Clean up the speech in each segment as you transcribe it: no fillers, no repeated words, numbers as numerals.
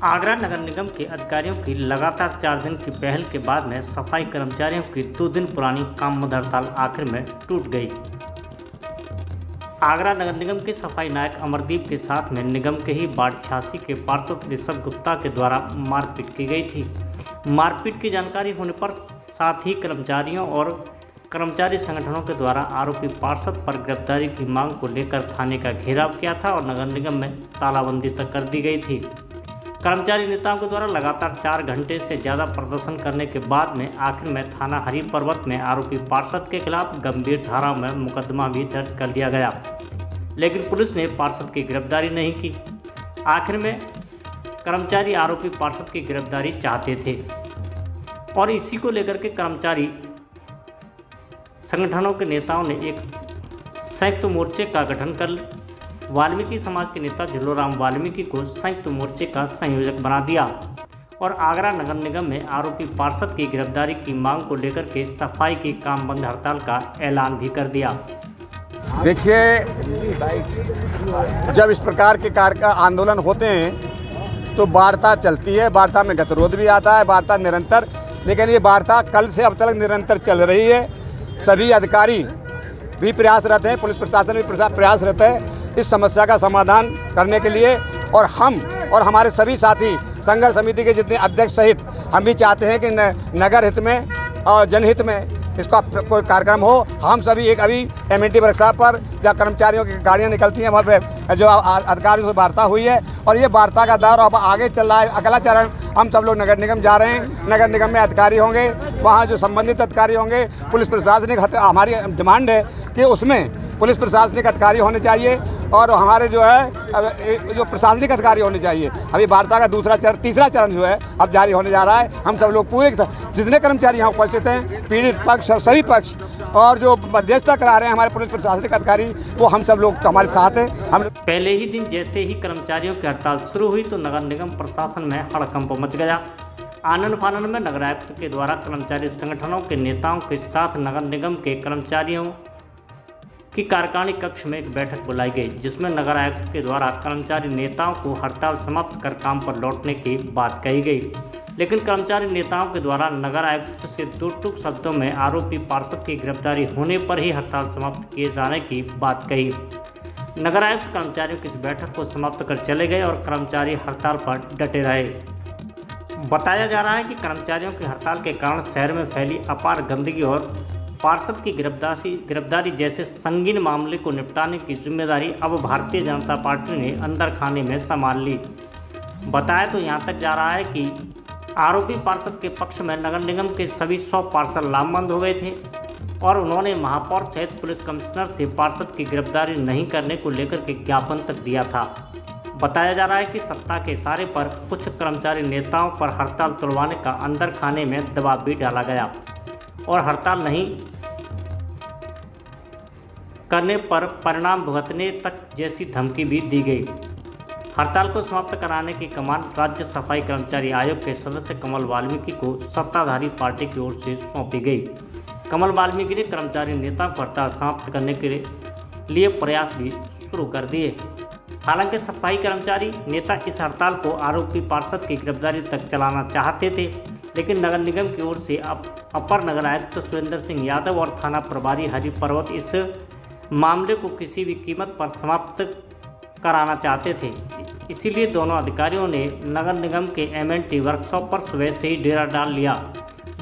आगरा नगर निगम के अधिकारियों की लगातार 4 दिन की पहल के बाद में सफाई कर्मचारियों की 2 दिन पुरानी काम बंद हड़ताल आखिर में टूट गई। आगरा नगर निगम के सफाई नायक अमरदीप के साथ में निगम के ही वार्ड 86 के पार्षद ऋषभ गुप्ता के द्वारा मारपीट की गई थी। मारपीट की जानकारी होने पर साथ ही कर्मचारियों और कर्मचारी संगठनों के द्वारा आरोपी पार्षद पर गिरफ्तारी की मांग को लेकर थाने का घेराव किया था और नगर निगम में तालाबंदी तक कर दी गई थी। कर्मचारी नेताओं के द्वारा लगातार 4 घंटे से ज़्यादा प्रदर्शन करने के बाद में आखिर में थाना हरि पर्वत में आरोपी पार्षद के खिलाफ गंभीर धाराओं में मुकदमा भी दर्ज कर लिया गया, लेकिन पुलिस ने पार्षद की गिरफ्तारी नहीं की। आखिर में कर्मचारी आरोपी पार्षद की गिरफ्तारी चाहते थे और इसी को लेकर के कर्मचारी संगठनों के नेताओं ने एक संयुक्त मोर्चे का गठन कर वाल्मीकि समाज के नेता झिल्लूराम वाल्मीकि को संयुक्त मोर्चे का संयोजक बना दिया और आगरा नगर निगम में आरोपी पार्षद की गिरफ्तारी की मांग को लेकर के सफाई की काम बंद हड़ताल का ऐलान भी कर दिया। देखिए, जब इस प्रकार के कार्य का आंदोलन होते हैं तो वार्ता चलती है, वार्ता में गतिरोध भी आता है, वार्ता निरंतर, लेकिन ये वार्ता कल से अब तक निरंतर चल रही है। सभी अधिकारी भी प्रयासरत हैं, पुलिस प्रशासन भी प्रयासरत है इस समस्या का समाधान करने के लिए, और हम और हमारे सभी साथी संघर्ष समिति के जितने अध्यक्ष सहित हम भी चाहते हैं कि नगर हित में और जनहित में इसका कोई कार्यक्रम हो। हम सभी एक अभी MNT वर्कशॉप पर जहाँ कर्मचारियों की गाड़ियाँ निकलती हैं वहाँ पे जो अधिकारियों से वार्ता हुई है और ये वार्ता का दौर अब आगे चल रहा है। अगला चरण हम सब लोग नगर निगम जा रहे हैं। नगर निगम में अधिकारी होंगे, वहाँ जो संबंधित अधिकारी होंगे, पुलिस प्रशासनिक हमारी डिमांड है कि उसमें पुलिस प्रशासनिक अधिकारी होने चाहिए और हमारे जो है जो प्रशासनिक अधिकारी होने चाहिए। अभी वार्ता का तीसरा चरण जो है अब जारी होने जा रहा है। हम सब लोग पूरे जितने कर्मचारी यहाँ उपस्थित हैं, पीड़ित पक्ष और सभी पक्ष और जो मध्यस्थता करा रहे हैं हमारे पुलिस प्रशासनिक अधिकारी, वो हम सब लोग हमारे साथ हैं। हम पहले ही दिन जैसे ही कर्मचारियों की हड़ताल शुरू हुई तो नगर निगम प्रशासन में हड़कंप मच गया। आनन फानन में नगर आयुक्त के द्वारा कर्मचारी संगठनों के नेताओं के साथ नगर निगम के कर्मचारियों की कार्यकारिणी कक्ष में एक बैठक बुलाई गई, जिसमें नगर आयुक्त के द्वारा कर्मचारी नेताओं को हड़ताल समाप्त कर काम पर लौटने की बात कही गई, लेकिन कर्मचारी नेताओं के द्वारा नगर आयुक्त से 2 टूक शब्दों में आरोपी पार्षद की गिरफ्तारी होने पर ही हड़ताल समाप्त किए जाने की बात कही। नगर आयुक्त कर्मचारियों की इस बैठक को समाप्त कर चले गए और कर्मचारी हड़ताल पर डटे रहे। बताया जा रहा है कि कर्मचारियों की हड़ताल के कारण शहर में फैली अपार गंदगी और पार्षद की गिरफ्तारी जैसे संगीन मामले को निपटाने की जिम्मेदारी अब भारतीय जनता पार्टी ने अंदर खाने में संभाल ली। बताया तो यहाँ तक जा रहा है कि आरोपी पार्षद के पक्ष में नगर निगम के सभी 100 पार्षद लामबंद हो गए थे और उन्होंने महापौर सहित पुलिस कमिश्नर से पार्षद की गिरफ्तारी नहीं करने को लेकर के ज्ञापन तक दिया था। बताया जा रहा है कि सत्ता के इशारे पर कुछ कर्मचारी नेताओं पर हड़ताल तोड़वाने का अंदर खाने में दबाव भी डाला गया और हड़ताल नहीं करने पर परिणाम भुगतने तक जैसी धमकी भी दी गई। हड़ताल को समाप्त कराने की कमान राज्य सफाई कर्मचारी आयोग के सदस्य कमल वाल्मीकि को सत्ताधारी पार्टी की ओर से सौंपी गई। कमल वाल्मीकि ने कर्मचारी नेता को हड़ताल समाप्त करने के लिए प्रयास भी शुरू कर दिए। हालांकि सफाई कर्मचारी नेता इस हड़ताल को आरोपी पार्षद की गिरफ्तारी तक चलाना चाहते थे, लेकिन नगर निगम की ओर से अपर नगर आयुक्त सुरेंद्र सिंह यादव और थाना प्रभारी हरि पर्वत इस मामले को किसी भी कीमत पर समाप्त कराना चाहते थे। इसीलिए दोनों अधिकारियों ने नगर निगम के MNT वर्कशॉप पर सुबह से ही डेरा डाल लिया,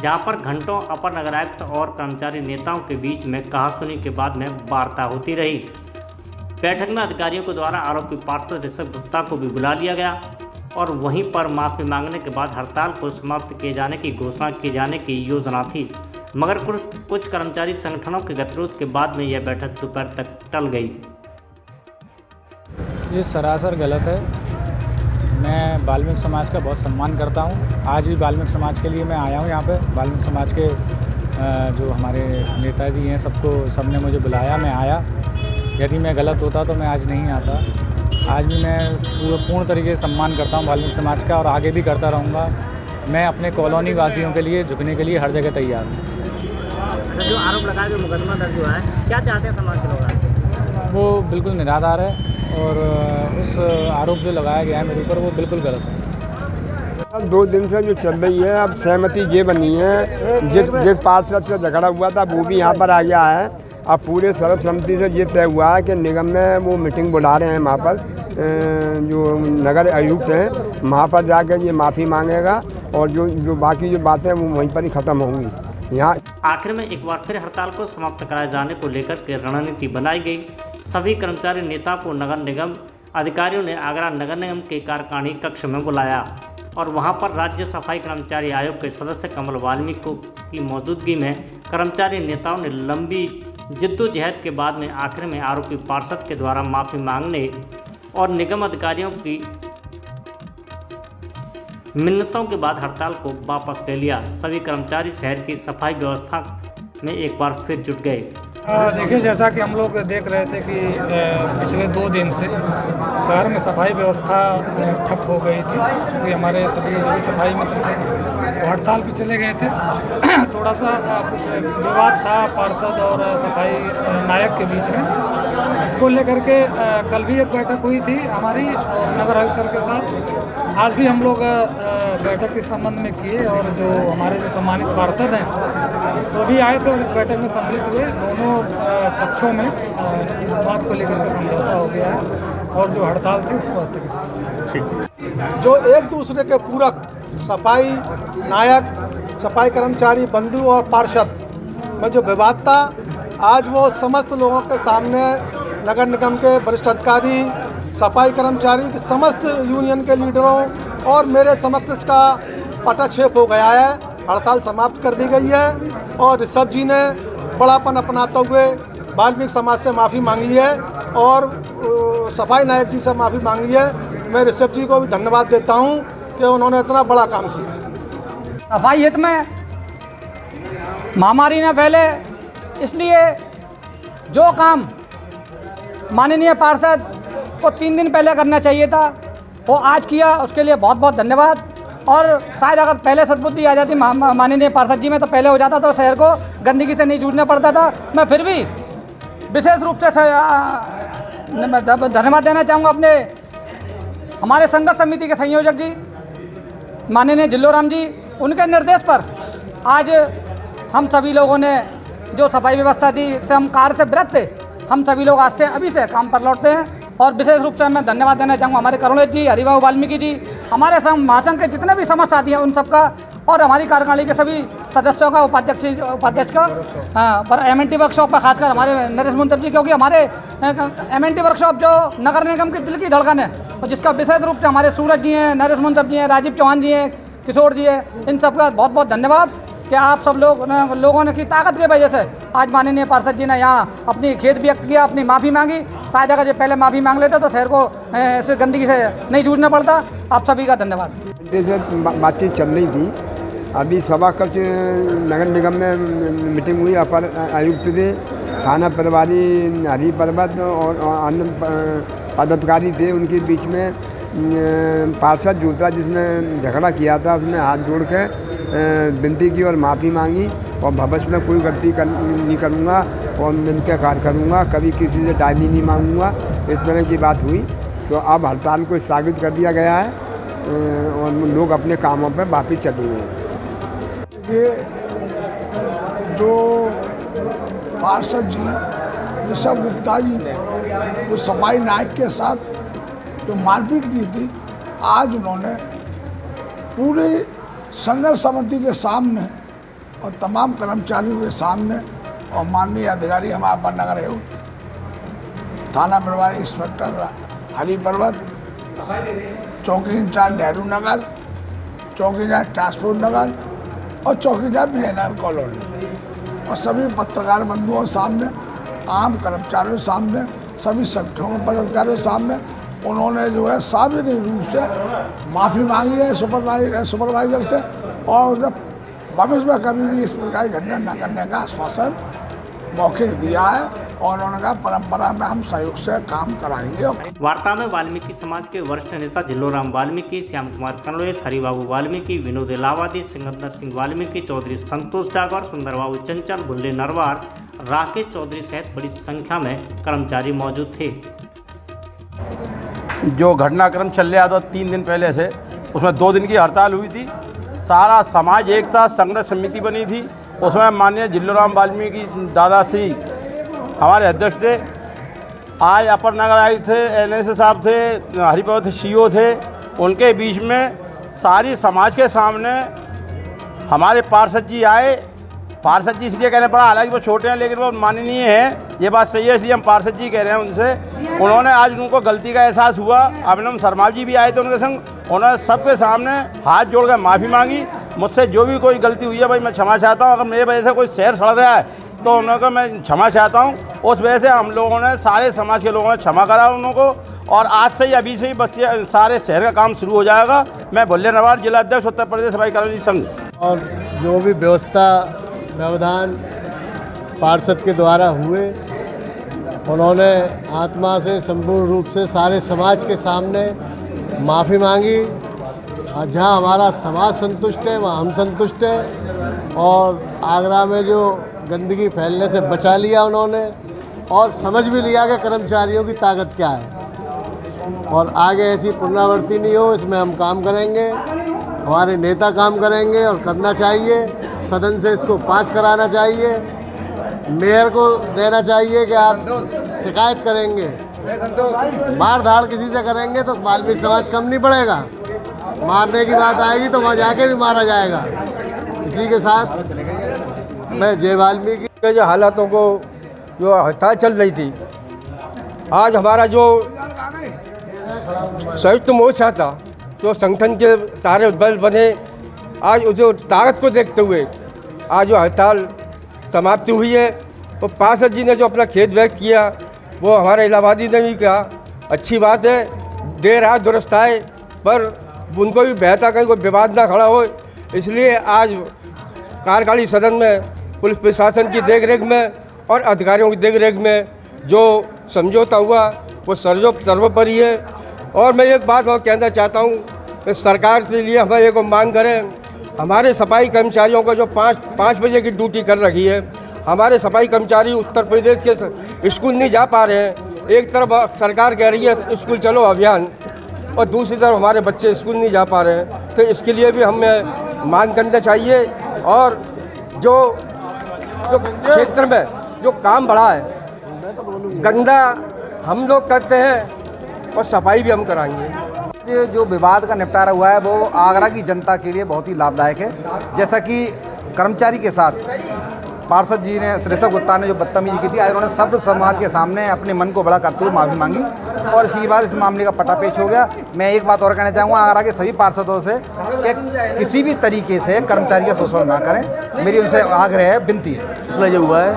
जहां पर घंटों अपर नगर आयुक्त और कर्मचारी नेताओं के बीच में कहासुनी के बाद में वार्ता होती रही। बैठक में अधिकारियों के द्वारा आरोपी पार्षद ऋषभ गुप्ता को भी बुला लिया गया और वहीं पर माफ़ी मांगने के बाद हड़ताल को समाप्त किए जाने की घोषणा की जाने की योजना थी, मगर कुछ कर्मचारी संगठनों के गतिरोध के बाद में यह बैठक दोपहर तक टल गई। ये सरासर गलत है। मैं वाल्मीकि समाज का बहुत सम्मान करता हूँ। आज भी वाल्मीकि समाज के लिए मैं आया हूँ यहाँ पे। वाल्मीकि समाज के जो हमारे नेताजी हैं सबने मुझे बुलाया, मैं आया। यदि मैं गलत होता तो मैं आज नहीं आता। आज भी मैं पूर्ण तरीके से सम्मान करता हूँ वाल्मीकि समाज का और आगे भी करता रहूँगा। मैं अपने कॉलोनी वासियों के लिए झुकने के लिए हर जगह तैयार हूँ। जो आरोप लगाया, जो मुकदमा दर्ज हुआ है, क्या चाहते हैं समाज के लोग? वो बिल्कुल निराधार है और उस आरोप जो लगाया गया है मेरे ऊपर वो बिल्कुल गलत है। अब 2 दिन से जो चल रही है, अब सहमति ये बनी है, जिस पार्षद से झगड़ा हुआ था वो भी यहाँ पर आ गया है। अब पूरे सर्वसम्मति से ये तय हुआ है कि निगम में वो मीटिंग बुला रहे हैं, वहाँ पर जो नगर आयुक्त हैं वहाँ पर जाकर ये माफ़ी मांगेगा और जो बाकी जो बातें हैं वो वहीं पर ही ख़त्म होंगी। यहाँ आखिर में एक बार फिर हड़ताल को समाप्त कराए जाने को लेकर के रणनीति बनाई गई। सभी कर्मचारी नेताओं को नगर निगम अधिकारियों ने आगरा नगर निगम के कार्यकारिणी कक्ष में बुलाया और वहां पर राज्य सफाई कर्मचारी आयोग के सदस्य कमल वाल्मीकि की मौजूदगी में कर्मचारी नेताओं ने लंबी जिद्दोजहद के बाद में आखिर में आरोपी पार्षद के द्वारा माफ़ी मांगने और निगम अधिकारियों की मिन्नतों के बाद हड़ताल को वापस ले लिया। सभी कर्मचारी शहर की सफाई व्यवस्था में एक बार फिर जुट गए। देखिए, जैसा कि हम लोग देख रहे थे कि पिछले 2 दिन से शहर में सफाई व्यवस्था ठप हो गई थी, क्योंकि हमारे सभी जो भी सफाई मित्र थे वो हड़ताल पे चले गए थे। थोड़ा सा कुछ विवाद था पार्षद और सफाई नायक के बीच में, जिसको लेकर के कल भी एक बैठक हुई थी हमारी नगर आयुक्त सर के साथ। आज भी हम लोग बैठक इस संबंध में किए और जो हमारे जो सम्मानित पार्षद हैं वो भी आए थे और इस बैठक में सम्मिलित हुए। दोनों पक्षों में इस बात को लेकर के समझौता हो गया है और जो हड़ताल थी उसको स्थगित। जो एक दूसरे के पूरक सफाई नायक, सफाई कर्मचारी बंधु और पार्षद में जो विवाद था, आज वो समस्त लोगों के सामने नगर निगम के वरिष्ठ अधिकारी, सफाई कर्मचारी के समस्त यूनियन के लीडरों और मेरे समक्ष इसका पटाक्षेप हो गया है। हड़ताल समाप्त कर दी गई है और ऋषभ जी ने बड़ापन अपनाते हुए वाल्मीकि समाज से माफ़ी मांगी है और सफाई नायक जी से माफ़ी मांगी है। मैं ऋषभ जी को भी धन्यवाद देता हूं कि उन्होंने इतना बड़ा काम किया। सफाई हित में महामारी न फैले, इसलिए जो काम माननीय पार्षद को 3 दिन पहले करना चाहिए था वो आज किया, उसके लिए बहुत बहुत धन्यवाद। और शायद अगर पहले सद्बुद्धि आ जाती माननीय पार्षद जी में तो पहले हो जाता, तो शहर को गंदगी से नहीं जूझना पड़ता था। मैं फिर भी विशेष रूप से धन्यवाद देना चाहूँगा अपने हमारे संघर्ष समिति के संयोजक जी माननीय जिल्लोराम जी, उनके निर्देश पर आज हम सभी लोगों ने जो सफाई व्यवस्था थी से हम कार्य से विरत थे, हम सभी लोग आज से अभी से काम पर लौटते हैं। और विशेष रूप से मैं धन्यवाद देना चाहूँगा हमारे करुणेश जी, हरिबाबू वाल्मीकि जी, हमारे महासंघ के जितने भी समस्त साथी हैं उन सबका, और हमारी कार्यकारिणी के सभी सदस्यों का, उपाध्यक्ष का, पर MNT वर्कशॉप पर खासकर हमारे नरेश मुंतब जी, क्योंकि हमारे MNT वर्कशॉप जो नगर निगम की दिल की धड़कन है और जिसका विशेष रूप से हमारे सूरज जी हैं, नरेश मुंतब जी हैं, राजीव चौहान जी हैं, किशोर जी हैं, इन सबका बहुत बहुत धन्यवाद कि आप सब लोगों ने की ताकत की वजह से आज माननीय पार्षद जी ने यहाँ अपनी खेद व्यक्त किया, अपनी माफ़ी मांगी। शायद अगर ये पहले माफ़ी मांग लेते तो शहर को इस गंदगी से नहीं जूझना पड़ता। आप सभी का धन्यवाद। से बातचीत चल रही थी, अभी सभा कक्ष नगर निगम में मीटिंग हुई। अपर आयुक्त थे, थाना प्रभारी हरि पर्वत और अन्य पदाधिकारी थे, उनके बीच में पार्षद जूता जिसने झगड़ा किया था उसने हाथ जोड़ के विनती की और माफ़ी मांगी और भविष्य में कोई गलती नहीं करूँगा और मिलकर कार्य करूँगा, कभी किसी से टाइम ही नहीं मांगूंगा, इस तरह की बात हुई। तो अब हड़ताल को स्थगित कर दिया गया है और लोग अपने कामों पर वापस चले गए। ये जो पार्षद जी ऋषभ गुप्ता जी ने जो सफाई नायक के साथ जो मारपीट की थी, आज उन्होंने पूरे संघर्ष समिति के सामने और तमाम कर्मचारियों के सामने और माननीय अधिकारी हमारे नगर आयुक्त, थाना प्रभारी इंस्पेक्टर हरि पर्वत, चौकी इंचार्ज नेहरू नगर, चौकी इंचार्ज ट्रांसपोर्ट नगर और चौकी इंचार्ज विजयनगर कॉलोनी और सभी पत्रकार बंधुओं के सामने, आम कर्मचारियों के सामने, सभी संगठनों के पदाधिकारियों के सामने उन्होंने जो है सार्वजनिक रूप से माफ़ी मांगी है सुपरवाइजर से और भविष्य में कभी भी इस प्रकार की घटना न करने का आश्वासन मौखिक दिया है और उन्होंने कहा परंपरा में हम सहयोग से काम कराएंगे। वार्ता में वाल्मीकि समाज के वरिष्ठ नेता जिल्लोराम वाल्मीकि, श्याम कुमार कन्नौज, हरिबाबू वाल्मीकि, विनोद इलाहाबादी, सिकंदर सिंह वाल्मीकि, चौधरी संतोष डागर, सुंदर बाबू चंचल, बुल्ले नरवार, राकेश चौधरी सहित बड़ी संख्या में कर्मचारी मौजूद थे। जो घटनाक्रम चल रहा था 3 दिन पहले से, उसमें 2 दिन की हड़ताल हुई थी। सारा समाज एकता संघर्ष समिति बनी थी, उसमें माननीय जिल्लूराम वाल्मीकि दादाश्री हमारे अध्यक्ष थे। आज अपर नगर आयुक्त थे, NSA साहब थे, हरिपथ CO थे, उनके बीच में सारी समाज के सामने हमारे पार्षद जी आए। पार्षद जी इसलिए कहने पड़ा, हालांकि वो छोटे हैं लेकिन वो माननीय हैं, ये बात सही है, इसलिए हम पार्षद जी कह रहे हैं उनसे। उन्होंने आज उनको गलती का एहसास हुआ। अभिनव शर्मा जी भी आए थे उनके संग, उन्होंने सबके सामने हाथ जोड़कर माफ़ी मांगी। मुझसे जो भी कोई गलती हुई है भाई मैं क्षमा चाहता हूँ। अगर मेरे वजह से कोई शहर सड़ रहा है तो उनको मैं क्षमा चाहता हूँ। उस वजह से हम लोगों ने, सारे समाज के लोगों ने क्षमा करा उनको, और आज से ही अभी से ही बस्ती सारे शहर का काम शुरू हो जाएगा। मैं भुल्ले नवार जिला अध्यक्ष उत्तर प्रदेश सफाई कर्मचारी संघ। और जो भी व्यवधान पार्षद के द्वारा हुए, उन्होंने आत्मा से संपूर्ण रूप से सारे समाज के सामने माफ़ी मांगी। और जहाँ हमारा समाज संतुष्ट है वहाँ हम संतुष्ट हैं। और आगरा में जो गंदगी फैलने से बचा लिया उन्होंने, और समझ भी लिया कि कर्मचारियों की ताकत क्या है। और आगे ऐसी पुनरावृत्ति नहीं हो, इसमें हम काम करेंगे, हमारे नेता काम करेंगे और करना चाहिए। सदन से इसको पास कराना चाहिए, मेयर को देना चाहिए कि आप शिकायत करेंगे, मार धाड़ किसी से करेंगे तो वाल्मीकि समाज कम नहीं पड़ेगा। मारने की बात आएगी तो वहाँ जाके भी मारा जाएगा। इसी के साथ मैं जय वाल्मीकि के जो हालातों को जो हड़ताल चल रही थी, आज हमारा जो संयुक्त मोर्चा था, जो संगठन के सारे बल बने, आज जो ताकत को देखते हुए आज जो हड़ताल समाप्ति हुई है। तो पार्षद जी ने जो अपना खेद व्यक्त किया वो हमारे इलाहाबादी ने भी कहा, अच्छी बात है, देर आए दुरुस्त आए, पर उनको भी बेहतर कहीं कोई विवाद ना खड़ा हो। इसलिए आज कार्यकारी सदन में पुलिस प्रशासन की देखरेख में और अधिकारियों की देखरेख में जो समझौता हुआ वो सर्वोपरि है। और मैं एक बात और कहना चाहता हूँ कि सरकार के लिए हमें एक मांग करें, हमारे सफाई कर्मचारियों का जो 5 बजे की ड्यूटी कर रखी है, हमारे सफाई कर्मचारी उत्तर प्रदेश के स्कूल नहीं जा पा रहे हैं। एक तरफ सरकार कह रही है स्कूल चलो अभियान, और दूसरी तरफ हमारे बच्चे स्कूल नहीं जा पा रहे हैं। तो इसके लिए भी हमें मांग करना चाहिए। और जो क्षेत्र में जो काम बढ़ा है, गंदा हम लोग करते हैं और सफाई भी हम कराएंगे। जो विवाद का निपटारा हुआ है वो आगरा की जनता के लिए बहुत ही लाभदायक है। जैसा कि कर्मचारी के साथ पार्षद जी ने, सुरेश गुप्ता ने जो बदतमीजी की थी, आज उन्होंने सब समाज के सामने अपने मन को बड़ा करते हुए माफ़ी मांगी, और इसी बाद इस मामले का पटापेच हो गया। मैं एक बात और कहना चाहूँगा आगरा के सभी पार्षदों से कि किसी भी तरीके से कर्मचारी का शोषण ना करें, मेरी उनसे आग्रह है, विनती है। फैसला ये हुआ है,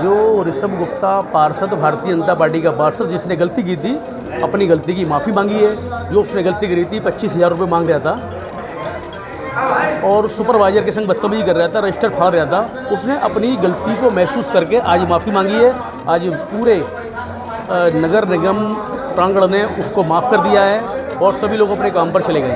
जो ऋषभ गुप्ता पार्षद, भारतीय जनता पार्टी का पार्षद, जिसने गलती की थी, अपनी गलती की माफ़ी मांगी है। जो उसने गलती करी थी, 25,000 रुपये मांग रहा था और सुपरवाइजर के संग बदतमीजी कर रहा था, रजिस्टर फाड़ रहा था, उसने अपनी गलती को महसूस करके आज माफ़ी मांगी है। आज पूरे नगर निगम प्रांगण ने उसको माफ़ कर दिया है और सभी लोग अपने काम पर चले गए।